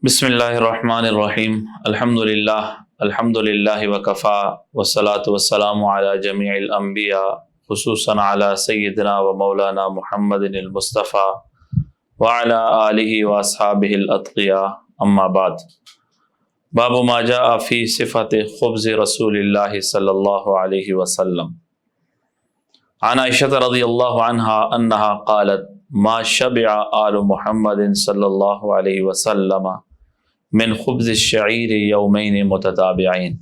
بسم اللہ الرحمن الرحیم الحمد للہ وکفا والصلاة والسلام علی جمیع الانبیاء خصوصاً علی سیدنا و مولانا محمد المصطفیٰ وعلی آلہ واصحابہ الاتقیاء اما بعد باب ما جاء فی صفت خبز رسول اللہ صلی اللہ علیہ وسلم عن عائشہ رضی اللہ عنہا انہا قالت ما شبع آل محمد صلی اللہ علیہ وسلم من خبز الشعیر یومین متتابعین۔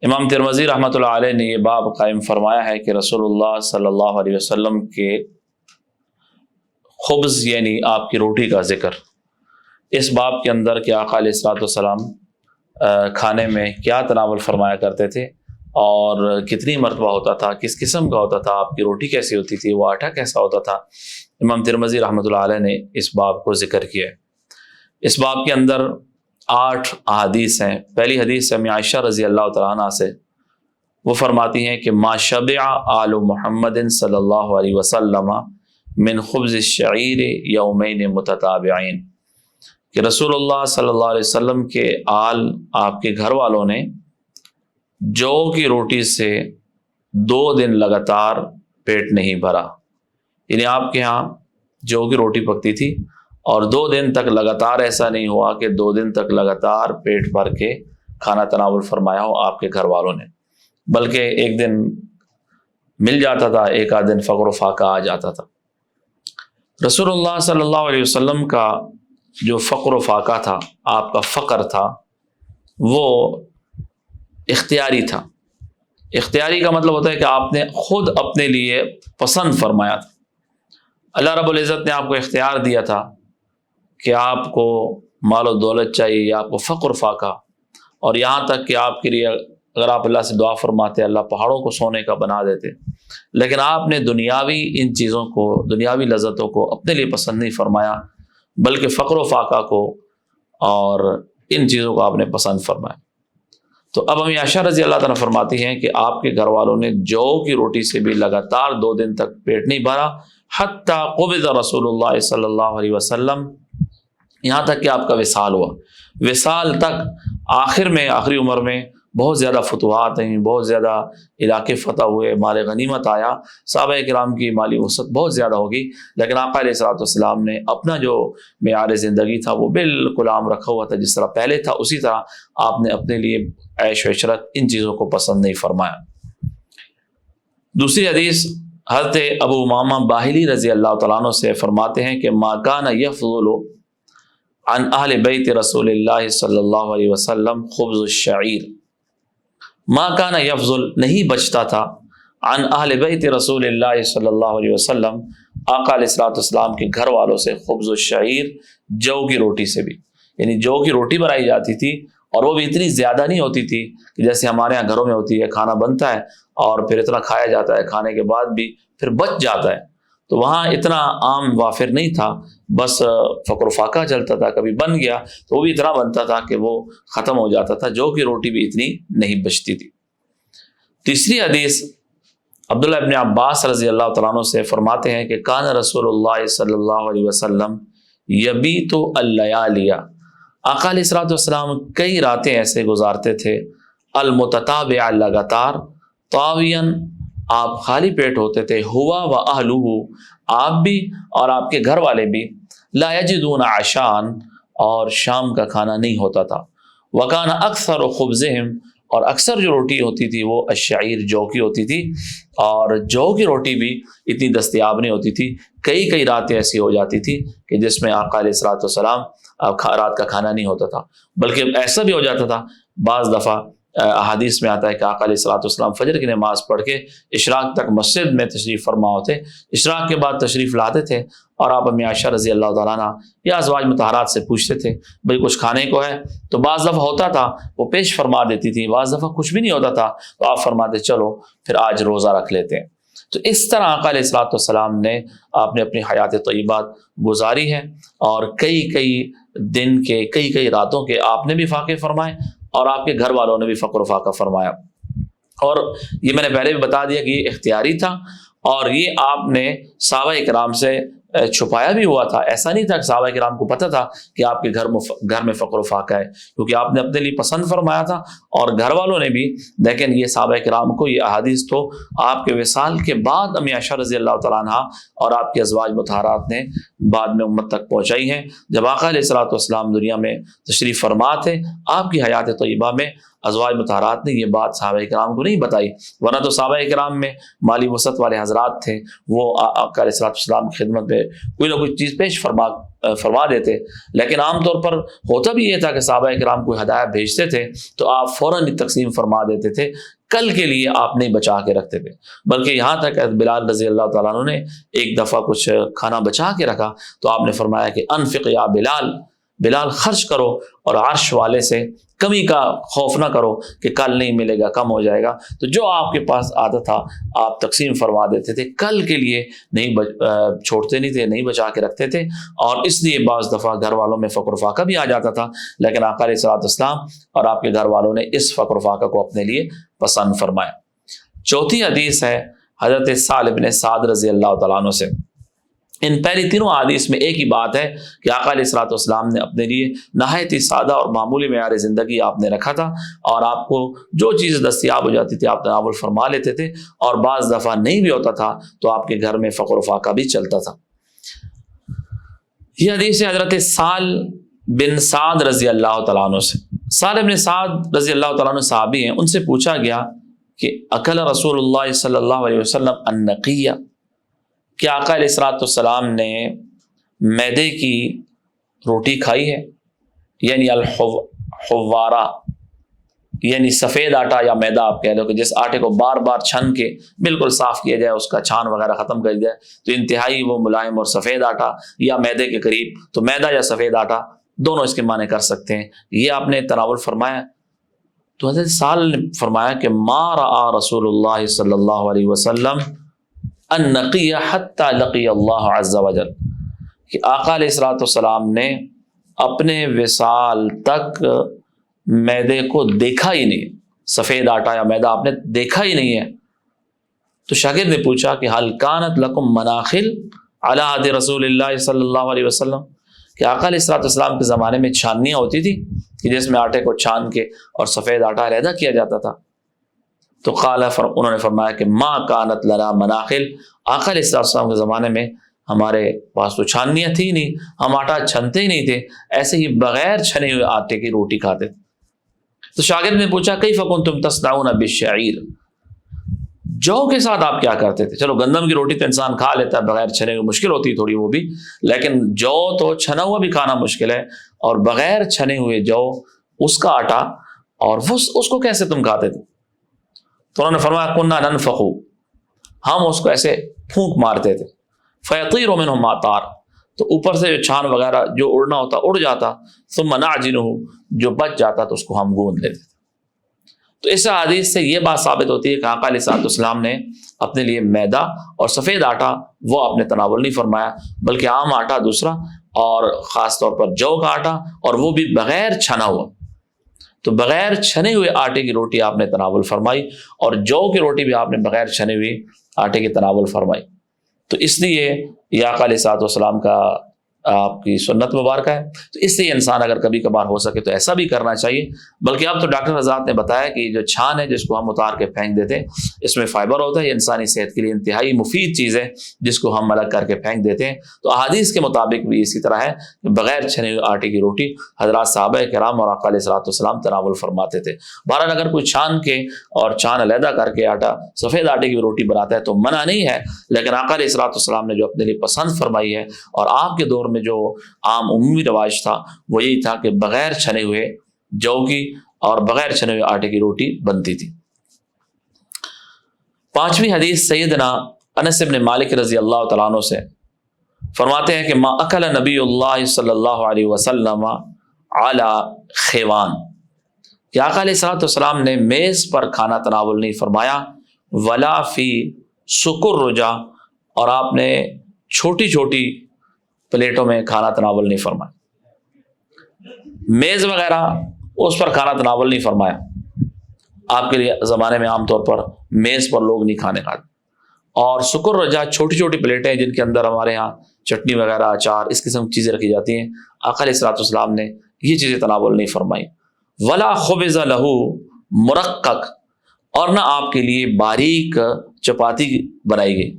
امام ترمذی رحمۃ اللہ علیہ نے یہ باب قائم فرمایا ہے کہ رسول اللہ صلی اللہ علیہ وسلم کے خبز یعنی آپ کی روٹی کا ذکر، اس باب کے اندر کہ آقا علیہ الصلوۃ والسلام کھانے میں کیا تناول فرمایا کرتے تھے اور کتنی مرتبہ ہوتا تھا، کس قسم کا ہوتا تھا، آپ کی روٹی کیسی ہوتی تھی، وہ آٹا کیسا ہوتا تھا، امام ترمذی رحمۃ اللہ علیہ نے اس باب کو ذکر کیا ہے۔ اس باب کے اندر 8 احادیث ہیں۔ پہلی حدیث سے عائشہ رضی اللہ تعالیٰ عنہ سے، وہ فرماتی ہیں کہ ما شبع آل محمد صلی اللہ علیہ وسلم من خبز الشعیر یومین متتابعین، کہ رسول اللہ صلی اللہ علیہ وسلم کے آل، آپ کے گھر والوں نے جو کی روٹی سے 2 دن لگاتار پیٹ نہیں بھرا، یعنی آپ کے ہاں جو کی روٹی پکتی تھی اور 2 دن تک لگاتار ایسا نہیں ہوا کہ 2 دن تک لگاتار پیٹ بھر کے کھانا تناول فرمایا ہو آپ کے گھر والوں نے، بلکہ ایک دن مل جاتا تھا، ایک آدھ دن فقر و فاقہ آ جاتا تھا۔ رسول اللہ صلی اللہ علیہ وسلم کا جو فقر و فاقہ تھا، آپ کا فقر تھا، وہ اختیاری تھا۔ اختیاری کا مطلب ہوتا ہے کہ آپ نے خود اپنے لیے پسند فرمایا تھا۔ اللہ رب العزت نے آپ کو اختیار دیا تھا کہ آپ کو مال و دولت چاہیے یا آپ کو فقر فاقہ، اور یہاں تک کہ آپ کے لیے اگر آپ اللہ سے دعا فرماتے اللہ پہاڑوں کو سونے کا بنا دیتے، لیکن آپ نے دنیاوی ان چیزوں کو، دنیاوی لذتوں کو اپنے لیے پسند نہیں فرمایا، بلکہ فقر و فاقہ کو اور ان چیزوں کو آپ نے پسند فرمایا۔ تو اب ہم عائشہ رضی اللہ تعالیٰ فرماتی ہیں کہ آپ کے گھر والوں نے جو کی روٹی سے بھی لگاتار 2 دن تک پیٹ نہیں بھرا، حتیٰ قبض رسول اللہ صلی اللہ علیہ وسلم، یہاں تک کہ آپ کا وصال ہوا۔ وصال تک آخری عمر میں بہت زیادہ فتوحات ہیں، بہت زیادہ علاقے فتح ہوئے، مال غنیمت آیا، صحابہ کرام کی مالی وسعت بہت زیادہ ہوگی، لیکن آقا علیہ الصلوۃ والسلام نے اپنا جو معیار زندگی تھا وہ بالکل عام رکھا ہوا تھا، جس طرح پہلے تھا اسی طرح آپ نے اپنے لیے عیش و عشرت ان چیزوں کو پسند نہیں فرمایا۔ دوسری حدیث حضرت ابو امامہ باہلی رضی اللہ تعالیٰ عنہ سے فرماتے ہیں کہ ما کان یفضل عن اہل بیت رسول اللہ صلی اللہ علیہ وسلم خبز الشعیر، ما کان یفضل، نہیں بچتا تھا، عن اہل بیت رسول اللہ صلی اللہ علیہ وسلم، آقا علیہ الصلوۃ والسلام کے گھر والوں سے، خبز الشعیر، جو کی روٹی سے بھی، یعنی جو کی روٹی بنائی جاتی تھی اور وہ بھی اتنی زیادہ نہیں ہوتی تھی کہ جیسے ہمارے یہاں گھروں میں ہوتی ہے، کھانا بنتا ہے اور پھر اتنا کھایا جاتا ہے، کھانے کے بعد بھی پھر بچ جاتا ہے، تو وہاں اتنا عام وافر نہیں تھا، بس فقر و فاقہ چلتا تھا، کبھی بن گیا تو وہ بھی اتنا بنتا تھا کہ وہ ختم ہو جاتا تھا، جو کی روٹی بھی اتنی نہیں بچتی تھی۔ تیسری حدیث عبداللہ ابن عباس رضی اللہ تعالیٰ عنہ سے فرماتے ہیں کہ کان رسول اللہ صلی اللہ علیہ وسلم یبیت اللیالی، آقا علیہ الصلوۃ والسلام کئی راتیں ایسے گزارتے تھے، المتتابع، لگاتار، طاویاً، آپ خالی پیٹ ہوتے تھے، ہوا و اہلہ، آپ بھی اور آپ کے گھر والے بھی، لا یجدون عشاء، اور شام کا کھانا نہیں ہوتا تھا، وکان اکثر خبزہم، اور اکثر جو روٹی ہوتی تھی وہ الشعیر، جو کی ہوتی تھی، اور جو کی روٹی بھی اتنی دستیاب نہیں ہوتی تھی، کئی راتیں ایسی ہو جاتی تھی کہ جس میں آقا علیہ الصلوۃ والسلام رات کا کھانا نہیں ہوتا تھا، بلکہ ایسا بھی ہو جاتا تھا بعض دفعہ احادیث میں آتا ہے کہ آقا علیہ الصلوۃ والسلام فجر کی نماز پڑھ کے اشراق تک مسجد میں تشریف فرما ہوتے، اشراق کے بعد تشریف لاتے تھے، اور آپ امی عائشہ رضی اللہ تعالیٰ عنہ یا ازواج مطہرات سے پوچھتے تھے بھئی کچھ کھانے کو ہے، تو بعض دفعہ ہوتا تھا وہ پیش فرما دیتی تھی، بعض دفعہ کچھ بھی نہیں ہوتا تھا تو آپ فرماتے چلو پھر آج روزہ رکھ لیتے ہیں۔ تو اس طرح آقا علیہ الصلوۃ والسلام نے آپ نے اپنی حیات طیبات گزاری ہے، اور کئی دن کے، کئی راتوں کے آپ نے بھی فاقے فرمائے اور آپ کے گھر والوں نے بھی فقر و فاقہ فرمایا، اور یہ میں نے پہلے بھی بتا دیا کہ یہ اختیاری تھا، اور یہ آپ نے صحابہ کرام سے چھپایا بھی ہوا تھا، ایسا نہیں تھا کہ صحابہ کرام کو پتہ تھا کہ آپ کے گھر میں فقر و فاقہ ہے، کیونکہ آپ نے اپنے لیے پسند فرمایا تھا اور گھر والوں نے بھی۔ لیکن یہ صحابہ کرام کو یہ احادیث تو آپ کے وصال کے بعد امی عائشہ رضی اللہ تعالیٰ عنہ اور آپ کے ازواج مطہرات نے بعد میں امت تک پہنچائی ہیں۔ جب آقا علیہ الصلوۃ والسلام دنیا میں تشریف فرما تھے، آپ کی حیات طیبہ میں ازواج مطہرات نے یہ بات صحابہ کرام کو نہیں بتائی، ورنہ تو صحابہ کرام میں مالی وسعت والے حضرات تھے، وہ آقا علیہ الصلوۃ والسلام کی خدمت میں کوئی نہ کوئی چیز پیش فرما دیتے۔ لیکن عام طور پر ہوتا بھی یہ تھا کہ صحابہ کرام کوئی ہدایہ بھیجتے تھے تو آپ فوراً تقسیم فرما دیتے تھے، کل کے لیے آپ نہیں بچا کے رکھتے تھے۔ بلکہ یہاں تک کہ بلال رضی اللہ تعالیٰ عنہ نے ایک دفعہ کچھ کھانا بچا کے رکھا تو آپ نے فرمایا کہ انفق یا بلال خرچ کرو اور عرش والے سے کمی کا خوف نہ کرو کہ کل نہیں ملے گا، کم ہو جائے گا۔ تو جو آپ کے پاس آتا تھا آپ تقسیم فرما دیتے تھے، کل کے لیے نہیں چھوڑتے نہیں تھے، نہیں بچا کے رکھتے تھے، اور اس لیے بعض دفعہ گھر والوں میں فقر و فاقہ بھی آ جاتا تھا، لیکن آقا علیہ الصلوۃ والسلام اور آپ کے گھر والوں نے اس فقر و فاقہ کو اپنے لیے پسند فرمایا۔ چوتھی حدیث ہے حضرت سہل بن سعد رضی اللہ تعالیٰ عنہ سے۔ ان پہلی تینوں حدیث میں ایک ہی بات ہے کہ آقا علیہ الصلوۃ والسلام نے اپنے لیے نہایت ہی سادہ اور معمولی معیار زندگی آپ نے رکھا تھا، اور آپ کو جو چیز دستیاب ہو جاتی تھی آپ تناول فرما لیتے تھے، اور بعض دفعہ نہیں بھی ہوتا تھا تو آپ کے گھر میں فقر و فاقہ بھی چلتا تھا۔ یہ حدیث ہے حضرت سہل بن سعد رضی اللہ تعالیٰ عنہ سے۔ سہل بن سعد رضی اللہ تعالیٰ عنہ صحابی ہیں، ان سے پوچھا گیا کہ اکل رسول اللہ صلی اللہ علیہ وسلم النقیہ، کہ آقا علیہ الصلوۃ والسلام نے میدے کی روٹی کھائی ہے، یعنی الحوارہ، یعنی سفید آٹا یا میدا آپ کہہ لو، کہ جس آٹے کو بار بار چھن کے بالکل صاف کیا جائے، اس کا چھان وغیرہ ختم کر جائے تو انتہائی وہ ملائم اور سفید آٹا یا میدے کے قریب، تو میدا یا سفید آٹا دونوں اس کے معنی کر سکتے ہیں، یہ آپ نے تناول فرمایا۔ تو حضرت سہل نے فرمایا کہ ما رأى رسول اللہ صلی اللہ علیہ وسلم النقی حتی لقی اللہ عز وجل، کہ آقا علیہ الصلوۃ والسلام نے اپنے وصال تک میدے کو دیکھا ہی نہیں، سفید آٹا یا میدا آپ نے دیکھا ہی نہیں ہے۔ تو شاگرد نے پوچھا کہ حل کانت لکم مناخل علی عہد رسول اللہ صلی اللہ علیہ وسلم، کہ آقا علیہ الصلوۃ والسلام کے زمانے میں چھاننیاں ہوتی تھی کہ جس میں آٹے کو چھان کے اور سفید آٹا علیحدہ کیا جاتا تھا؟ تو قال، انہوں نے فرمایا کہ ما کانت لنا مناخل، آقا علیہ السلام کے زمانے میں ہمارے پاس تو چھاننیاں تھی نہیں، ہم آٹا چھنتے ہی نہیں تھے، ایسے ہی بغیر چھنے ہوئے آٹے کی روٹی کھاتے تھے۔ تو شاگرد نے پوچھا کیف کنتم تصنعون بالشعیر، جو کے ساتھ آپ کیا کرتے تھے؟ چلو گندم کی روٹی تو انسان کھا لیتا ہے بغیر چھنے ہوئے، مشکل ہوتی ہے تھوڑی وہ بھی، لیکن جو تو چھنا ہوا بھی کھانا مشکل ہے، اور بغیر چھنے ہوئے جو اس کا آٹا، اور اس کو کیسے تم کھاتے تھے؟ تو انہوں نے فرمایا کنا ننفخ، ہم اس کو ایسے پھونک مارتے تھے، فیطیر منہ ما طار، تو اوپر سے جو چھان وغیرہ جو اڑنا ہوتا اڑ جاتا، ثم نعجنہ، جو بچ جاتا تو اس کو ہم گوندھ لیتے تھے۔ تو اس حدیث سے یہ بات ثابت ہوتی ہے کہ آقا علیہ الصلوۃ والسلام نے اپنے لیے میدا اور سفید آٹا وہ آپ نے تناول نہیں فرمایا، بلکہ عام آٹا دوسرا، اور خاص طور پر جو کا آٹا، اور وہ بھی بغیر چھنا ہوا۔ تو بغیر چھنے ہوئے آٹے کی روٹی آپ نے تناول فرمائی، اور جو کی روٹی بھی آپ نے بغیر چھنے ہوئے آٹے کی تناول فرمائی۔ تو اس لیے یہ آقا علیہ الصلوۃ والسلام کا آپ کی سنت مبارکہ ہے، تو اس سے انسان اگر کبھی کبھار ہو سکے تو ایسا بھی کرنا چاہیے۔ بلکہ اب تو ڈاکٹر حضرات نے بتایا کہ جو چھان ہے جس کو ہم اتار کے پھینک دیتے ہیں، اس میں فائبر ہوتا ہے، یہ انسانی صحت کے لیے انتہائی مفید چیز ہے جس کو ہم الگ کر کے پھینک دیتے ہیں۔ تو احادیث کے مطابق بھی اسی طرح ہے کہ بغیر چھنے ہوئے آٹے کی روٹی حضرات صحابہ کرام اور آقا علیہ الصلوۃ والسلام تناول فرماتے تھے۔ بہرحال اگر کوئی چھان کے اور چھان علیحدہ کر کے آٹا سفید آٹے کی روٹی بناتا ہے تو منع نہیں ہے، لیکن آقا علیہ الصلوۃ والسلام نے جو اپنے لیے پسند فرمائی ہے، اور آپ کے دور میں جو عام عمومی رواج تھا وہ یہی تھا کہ بغیر چھنے ہوئے جو کی اور بغیر چھنے ہوئے آٹے کی روٹی بنتی تھی۔ پانچویں حدیث سیدنا انس بن مالک رضی اللہ تعالیٰ عنہ سے فرماتے ہیں کہ ما اکل نبی اللہ صلی اللہ علیہ وسلم علی خیوان، کہ آقا علیہ الصلوۃ والسلام نے میز پر کھانا تناول نہیں فرمایا، ولا فی سکر رجا، اور آپ نے چھوٹی چھوٹی پلیٹوں میں کھانا تناول نہیں فرمایا، میز وغیرہ اس پر کھانا تناول نہیں فرمایا۔ آپ کے لیے زمانے میں عام طور پر میز پر لوگ نہیں کھانے کھاتے، اور سکر رجا چھوٹی چھوٹی پلیٹیں جن کے اندر ہمارے ہاں چٹنی وغیرہ اچار اس قسم کی چیزیں رکھی جاتی ہیں، آقا علیہ الصلوۃ والسلام نے یہ چیزیں تناول نہیں فرمائی۔ ولا خبز لہو مرقق، اور نہ آپ کے لیے باریک چپاتی بنائی گئی،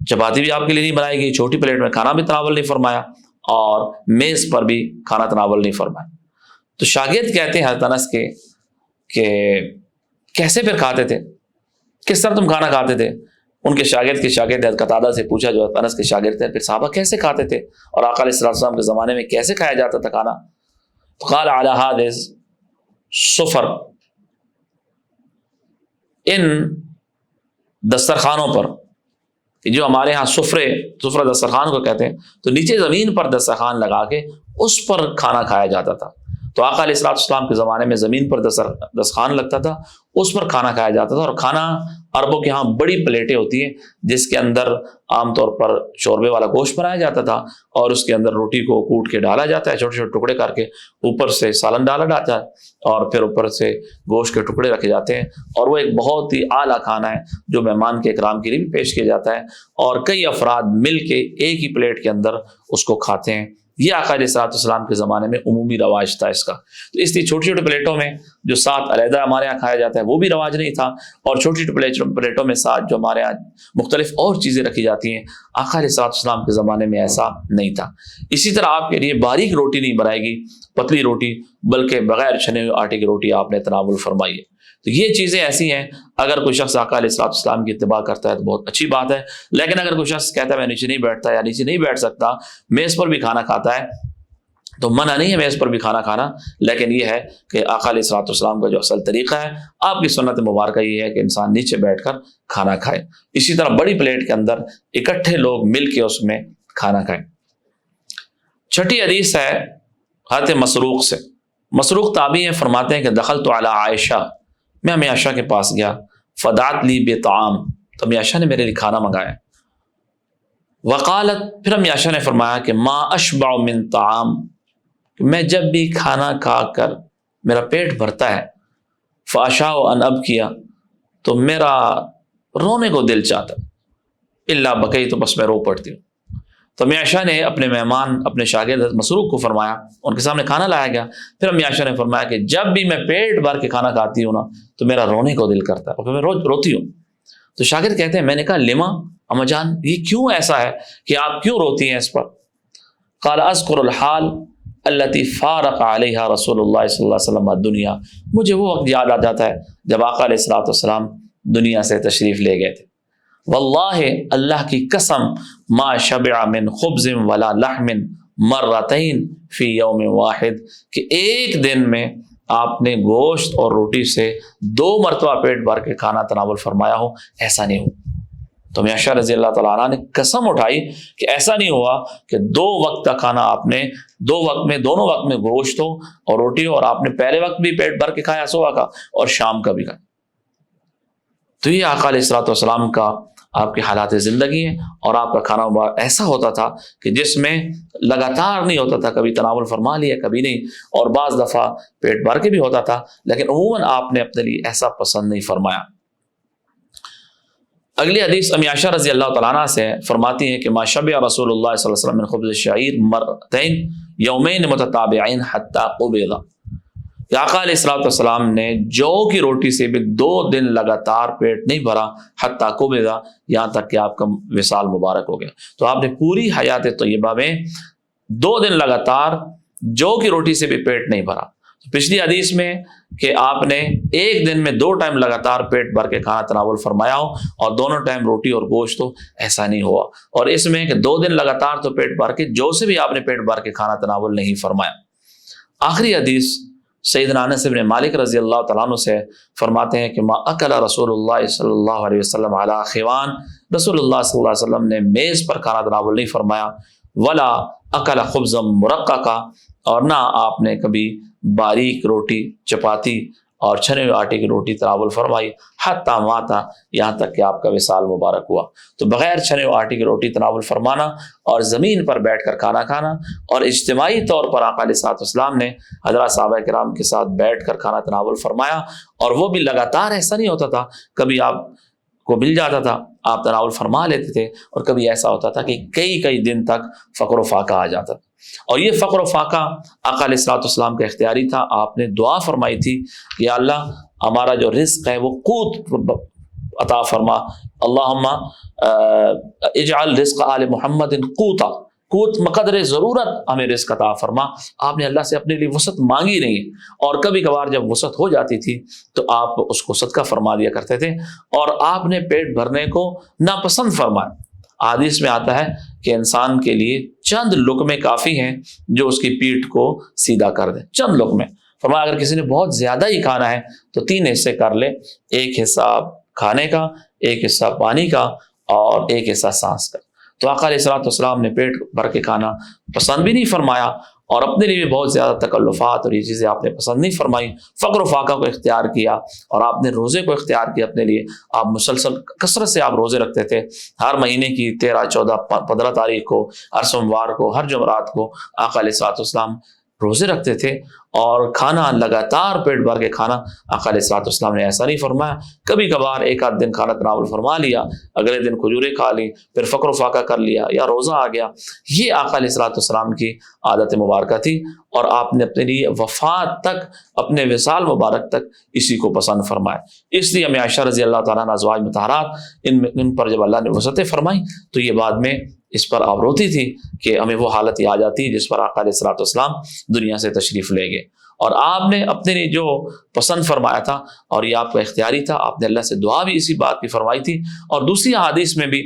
چپاتی بھی آپ کے لیے نہیں بنائی گئی، چھوٹی پلیٹ میں کھانا بھی تناول نہیں فرمایا اور میز پر بھی کھانا تناول نہیں فرمایا۔ تو شاگرد کہتے ہیں حضرت انس کے کہ کیسے پھر کھاتے تھے، کس طرح تم کھانا کھاتے تھے؟ ان کے شاگرد حضرت قتادہ سے پوچھا، جو انس کے شاگرد تھے، پھر صحابہ کیسے کھاتے تھے اور آقا علیہ السلام کے زمانے میں کیسے کھایا جاتا تھا کھانا؟ تو قال علی ھذا سفر، ان دسترخوانوں پر، جو ہمارے ہاں سفرہ دسترخوان کو کہتے ہیں، تو نیچے زمین پر دسترخوان لگا کے اس پر کھانا کھایا جاتا تھا۔ تو آقا علیہ السلام کے زمانے میں زمین پر دسترخوان لگتا تھا، اس پر کھانا کھایا جاتا تھا، اور کھانا عربوں کے ہاں بڑی پلیٹیں ہوتی ہیں جس کے اندر عام طور پر شوربے والا گوشت بنایا جاتا تھا، اور اس کے اندر روٹی کو کوٹ کے ڈالا جاتا ہے، چھوٹے چھوٹے ٹکڑے کر کے، اوپر سے سالن ڈالا جاتا ہے، اور پھر اوپر سے گوشت کے ٹکڑے رکھے جاتے ہیں، اور وہ ایک بہت ہی اعلیٰ کھانا ہے جو مہمان کے اکرام کے لیے بھی پیش کیا جاتا ہے، اور کئی افراد مل کے ایک ہی پلیٹ کے اندر اس کو کھاتے ہیں۔ یہ آقا علیہ السلام کے زمانے میں عمومی رواج تھا اس کا۔ تو اس لیے چھوٹی چھوٹی پلیٹوں میں جو ساتھ علیحدہ ہمارے یہاں کھایا جاتا ہے وہ بھی رواج نہیں تھا، اور چھوٹی چھوٹی پلیٹوں میں ساتھ جو ہمارے یہاں مختلف اور چیزیں رکھی جاتی ہیں، آقا علیہ السلام کے زمانے میں ایسا نہیں تھا۔ اسی طرح آپ کے لیے باریک روٹی نہیں بنائے گی، پتلی روٹی، بلکہ بغیر چھنے ہوئے آٹے کی روٹی آپ نے تناول فرمائی ہے۔ تو یہ چیزیں ایسی ہیں، اگر کوئی شخص آقا علیہ السلام کی اتباع کرتا ہے تو بہت اچھی بات ہے، لیکن اگر کوئی شخص کہتا ہے میں نیچے نہیں بیٹھتا یا نیچے نہیں بیٹھ سکتا، میز پر بھی کھانا کھاتا ہے، تو منع نہیں ہے میز پر بھی کھانا کھانا، لیکن یہ ہے کہ آقا علیہ السلام کا جو اصل طریقہ ہے، آپ کی سنت مبارکہ یہ ہے کہ انسان نیچے بیٹھ کر کھانا کھائے۔ اسی طرح بڑی پلیٹ کے اندر اکٹھے لوگ مل کے اس میں کھانا کھائیں۔ چھٹی حدیث ہے حضرت مسروق سے۔ مسروق تابعی ہیں، فرماتے ہیں کہ دخلت علی عائشہ، میں امی عائشہ کے پاس گیا، فدعت لی بطعام، تو امی عائشہ نے میرے لیے کھانا منگایا۔ وقالت، پھر امی عائشہ نے فرمایا کہ ما اشبع من طعام، میں جب بھی کھانا کھا کر میرا پیٹ بھرتا ہے، فاشاء ان ابکیہ، تو میرا رونے کو دل چاہتا، الا بکئی، تو بس میں رو پڑتی ہوں۔ تو امی عائشہ نے اپنے مہمان، اپنے شاگرد مسروق کو فرمایا، ان کے سامنے کھانا لایا گیا، پھر امی عائشہ نے فرمایا کہ جب بھی میں پیٹ بھر کے کھانا کھاتی ہوں نا تو میرا رونے کو دل کرتا ہے، اور پھر میں روتی ہوں۔ تو شاگرد کہتے ہیں میں نے کہا لما اما جان، یہ کیوں ایسا ہے کہ آپ کیوں روتی ہیں اس پر؟ قال اذکر الحال التي فارق علیہ رسول اللہ صلی اللہ علیہ وسلم دنیا، مجھے وہ وقت یاد آ جاتا ہے جب آقا علیہ الصلوۃ والسلام دنیا سے تشریف لے گئے تھے۔ واللہ، اللہ کی قسم، ما شبع من خبز ولا لحم مرتين فی یوم واحد، کہ ایک دن میں آپ نے گوشت اور روٹی سے 2 مرتبہ پیٹ بھر کے کھانا تناول فرمایا ہو، ایسا نہیں ہو۔ تو عائشہ رضی اللہ تعالیٰ عنہ نے قسم اٹھائی کہ ایسا نہیں ہوا کہ 2 وقت کا کھانا آپ نے 2 وقت میں، دونوں وقت میں گوشت ہو اور روٹی ہو، اور آپ نے پہلے وقت بھی پیٹ بھر کے کھایا صبح کا اور شام کا بھی کھایا۔ تو یہ آقا علیہ الصلوۃ والسلام کا آپ کے حالات زندگی ہیں، اور آپ کا کھانا ایسا ہوتا تھا کہ جس میں لگاتار نہیں ہوتا تھا، کبھی تناول فرما لیا کبھی نہیں، اور بعض دفعہ پیٹ بھر کے بھی ہوتا تھا، لیکن عموماً آپ نے اپنے لیے ایسا پسند نہیں فرمایا۔ اگلی حدیث امی عائشہ رضی اللہ تعالیٰ عنہ سے فرماتی ہیں کہ ما شبع رسول اللہ صلی اللہ علیہ وسلم من خبز الشعیر مرتين یومین متتابعین حتی قبض، کہ آقا علیہ السلام نے جو کی روٹی سے بھی 2 دن لگاتار پیٹ نہیں بھرا، حتی قبض، یہاں تک کہ آپ کا وصال مبارک ہو گیا۔ تو آپ نے پوری حیات طیبہ میں 2 دن لگاتار جو کی روٹی سے بھی پیٹ نہیں بھرا۔ پچھلی حدیث میں کہ آپ نے ایک دن میں 2 ٹائم لگاتار پیٹ بھر کے کھانا تناول فرمایا ہو، اور دونوں ٹائم روٹی اور گوشت ہو، ایسا نہیں ہوا۔ اور اس میں کہ 2 دن لگاتار تو پیٹ بھر کے جو سے بھی آپ نے پیٹ بھر کے کھانا تناول نہیں فرمایا۔ آخری حدیث سیدنا انس بن مالک رضی اللہ تعالیٰ عنہ سے فرماتے ہیں کہ ما اکل رسول اللہ صلی اللہ علیہ وسلم علی خوان، رسول اللہ صلی اللہ علیہ وسلم نے میز پر کھانا تناول نہیں فرمایا، ولا اکل خبزا مرققا، اور نہ آپ نے کبھی باریک روٹی، چپاتی اور چھنے ہوئے آٹے کی روٹی تناول فرمائی، حتی ماتا، یہاں تک کہ آپ کا وصال مبارک ہوا۔ تو بغیر چھنے ہوئے آٹے کی روٹی تناول فرمانا اور زمین پر بیٹھ کر کھانا کھانا، اور اجتماعی طور پر آقا علیہ السلام نے حضرات صحابہ کرام کے ساتھ بیٹھ کر کھانا تناول فرمایا، اور وہ بھی لگاتار، ایسا نہیں ہوتا تھا کبھی آپ کو مل جاتا تھا، آپ تناول فرما لیتے تھے، اور کبھی ایسا ہوتا تھا کہ کئی کئی دن تک فقر و فاقہ آ جاتا تھا۔ اور یہ فقر و فاقہ آقا علیہ الصلوۃ والسلام کا اختیاری تھا۔ آپ نے دعا فرمائی تھی کہ یا اللہ ہمارا جو رزق ہے وہ قوت عطا فرما، اللہم اجعل رزق آل محمد قوتا، قوت مقدر ضرورت ہمیں رزق عطا فرما۔ آپ نے اللہ سے اپنے لیے وسعت مانگی نہیں، اور کبھی کبھار جب وسعت ہو جاتی تھی تو آپ اس کو صدقہ فرما دیا کرتے تھے، اور آپ نے پیٹ بھرنے کو ناپسند فرمایا۔ حدیث میں آتا ہے کہ انسان کے لیے چند لقمے کافی ہیں جو اس کی پیٹھ کو سیدھا کر دیں، چند لقمے۔ فرمایا اگر کسی نے بہت زیادہ ہی کھانا ہے تو 3 حصے کر لے، ایک حصہ کھانے کا، ایک حصہ پانی کا، اور ایک حصہ سانس کا۔ تو آقا علیہ الصلوۃ والسلام نے پیٹ بھر کے کھانا پسند بھی نہیں فرمایا، اور اپنے لیے بھی بہت زیادہ تکلفات اور یہ چیزیں آپ نے پسند نہیں فرمائی۔ فقر و فاقہ کو اختیار کیا، اور آپ نے روزے کو اختیار کیا اپنے لیے۔ آپ مسلسل کثرت سے آپ روزے رکھتے تھے، ہر مہینے کی 13، 14، 15 تاریخ کو، ہر سوموار کو، ہر جمعرات کو آقا علیہ الصلوۃ والسلام روزے رکھتے تھے، اور کھانا لگاتار پیٹ بھر کے کھانا آقا علیہ الصلوۃ والسلام نے ایسا نہیں فرمایا۔ کبھی کبھار ایک آدھ دن کھانا تناول فرما لیا، اگلے دن کھجوریں کھا لی، پھر فقر و فاقہ کر لیا، یا روزہ آ گیا۔ یہ آقا علیہ الصلوۃ والسلام کی عادت مبارکہ تھی، اور آپ نے اپنے لیے وفات تک، اپنے وصال مبارک تک اسی کو پسند فرمایا۔ اس لیے ہمیں عائشہ رضی اللہ تعالیٰ عنہ ازواج مطہرات ان پر جب اللہ نے وسعتیں فرمائی تو یہ بعد میں اس پر آپ روتی تھی کہ ہمیں وہ حالت یاد آتی ہے جس پر آقا علیہ الصلوۃ والسلام دنیا سے تشریف لے گئے، اور آپ نے اپنے لیے جو پسند فرمایا تھا، اور یہ آپ کا اختیاری تھا۔ آپ نے اللہ سے دعا بھی اسی بات کی فرمائی تھی، اور دوسری احادیث میں بھی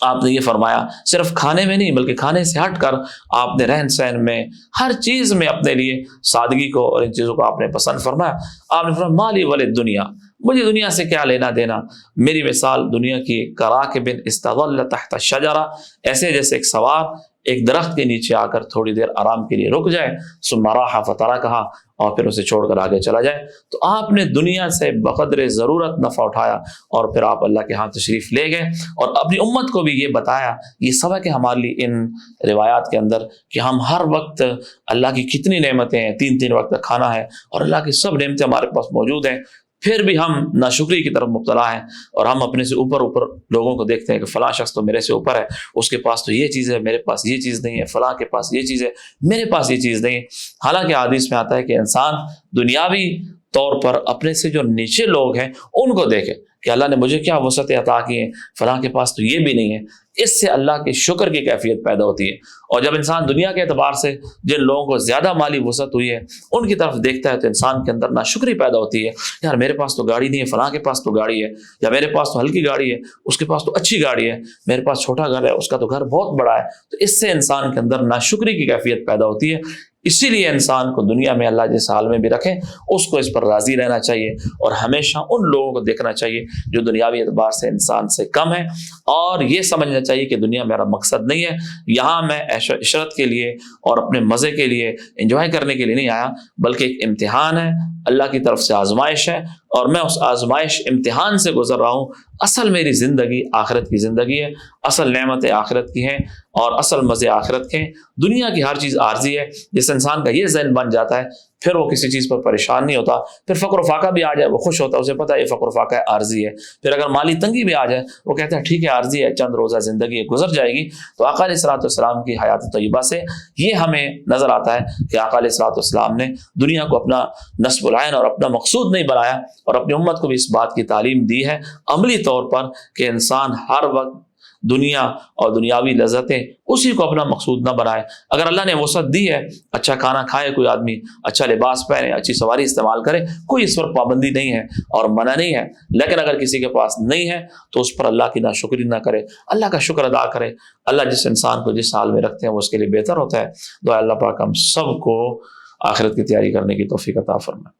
آپ نے یہ فرمایا، صرف کھانے میں نہیں بلکہ کھانے سے ہٹ کر آپ نے رہن سہن میں، ہر چیز میں اپنے لیے سادگی کو اور ان چیزوں کو آپ نے پسند فرمایا۔ آپ نے فرمایا مالی ولد دنیا، مجھے دنیا سے کیا لینا دینا، میری مثال دنیا کی کراکب استظل تحت الشجرہ، ایسے جیسے ایک سوار ایک درخت کے نیچے آ کر تھوڑی دیر آرام کے لیے رک جائے، ثم راح فترکھا، اور پھر اسے چھوڑ کر آگے چلا جائے۔ تو آپ نے دنیا سے بقدر ضرورت نفع اٹھایا، اور پھر آپ اللہ کے ہاں تشریف لے گئے، اور اپنی امت کو بھی یہ بتایا۔ یہ سبق ہے ہمارے لیے ان روایات کے اندر کہ ہم ہر وقت اللہ کی کتنی نعمتیں ہیں، 3 وقت کا کھانا ہے، اور اللہ کی سب نعمتیں ہمارے پاس موجود ہیں، پھر بھی ہم ناشکری کی طرف مبتلا ہیں، اور ہم اپنے سے اوپر لوگوں کو دیکھتے ہیں کہ فلاں شخص تو میرے سے اوپر ہے، اس کے پاس تو یہ چیز ہے، میرے پاس یہ چیز نہیں ہے، فلاں کے پاس یہ چیز ہے، میرے پاس یہ چیز نہیں ہے۔ حالانکہ حدیث میں آتا ہے کہ انسان دنیاوی طور پر اپنے سے جو نیچے لوگ ہیں ان کو دیکھے کہ اللہ نے مجھے کیا وسعتیں عطا کی ہیں، فلاں کے پاس تو یہ بھی نہیں ہے۔ اس سے اللہ کے شکر کی کیفیت پیدا ہوتی ہے، اور جب انسان دنیا کے اعتبار سے جن لوگوں کو زیادہ مالی وسعت ہوئی ہے ان کی طرف دیکھتا ہے تو انسان کے اندر ناشکری پیدا ہوتی ہے۔ یار میرے پاس تو گاڑی نہیں ہے، فلاں کے پاس تو گاڑی ہے، یا میرے پاس تو ہلکی گاڑی ہے، اس کے پاس تو اچھی گاڑی ہے، میرے پاس چھوٹا گھر ہے، اس کا تو گھر بہت بڑا ہے۔ تو اس سے انسان کے اندر ناشکری کی کیفیت پیدا ہوتی ہے۔ اسی لیے انسان کو دنیا میں اللہ جس حال میں بھی رکھے اس کو اس پر راضی رہنا چاہیے، اور ہمیشہ ان لوگوں کو دیکھنا چاہیے جو دنیاوی اعتبار سے انسان سے کم ہے، اور یہ سمجھنا چاہیے کہ دنیا میرا مقصد نہیں ہے، یہاں میں عیش و عشرت کے لیے اور اپنے مزے کے لیے انجوائے کرنے کے لیے نہیں آیا، بلکہ ایک امتحان ہے، اللہ کی طرف سے آزمائش ہے، اور میں اس آزمائش امتحان سے گزر رہا ہوں۔ اصل میری زندگی آخرت کی زندگی ہے، اصل نعمتیں آخرت کی ہیں، اور اصل مزے آخرت کے ہیں۔ دنیا کی ہر چیز عارضی ہے۔ جس انسان کا یہ ذہن بن جاتا ہے پھر وہ کسی چیز پر پریشان نہیں ہوتا، پھر فقر و فاقہ بھی آ جائے وہ خوش ہوتا ہے، اسے پتہ ہے یہ فقر و فاقہ ہے، عارضی ہے۔ پھر اگر مالی تنگی بھی آ جائے وہ کہتا ہے ٹھیک ہے عارضی ہے، چند روزہ زندگی ہے، گزر جائے گی۔ تو آقا علیہ الصلوۃ والسلام کی حیات طیبہ سے یہ ہمیں نظر آتا ہے کہ آقا علیہ الصلوۃ والسلام نے دنیا کو اپنا نصب العین اور اپنا مقصود نہیں بنایا، اور اپنی امت کو بھی اس بات کی تعلیم دی ہے عملی طور پر کہ انسان ہر وقت دنیا اور دنیاوی لذتیں اسی کو اپنا مقصود نہ بنائے۔ اگر اللہ نے وسعت دی ہے، اچھا کھانا کھائے کوئی آدمی، اچھا لباس پہنے، اچھی سواری استعمال کرے، کوئی اس پر پابندی نہیں ہے اور منع نہیں ہے۔ لیکن اگر کسی کے پاس نہیں ہے تو اس پر اللہ کی ناشکری نہ کرے، اللہ کا شکر ادا کرے۔ اللہ جس انسان کو جس حال میں رکھتے ہیں وہ اس کے لیے بہتر ہوتا ہے۔ دعا اللہ پاک ہم سب کو آخرت کی تیاری کرنے کی توفیق عطا فرمائے۔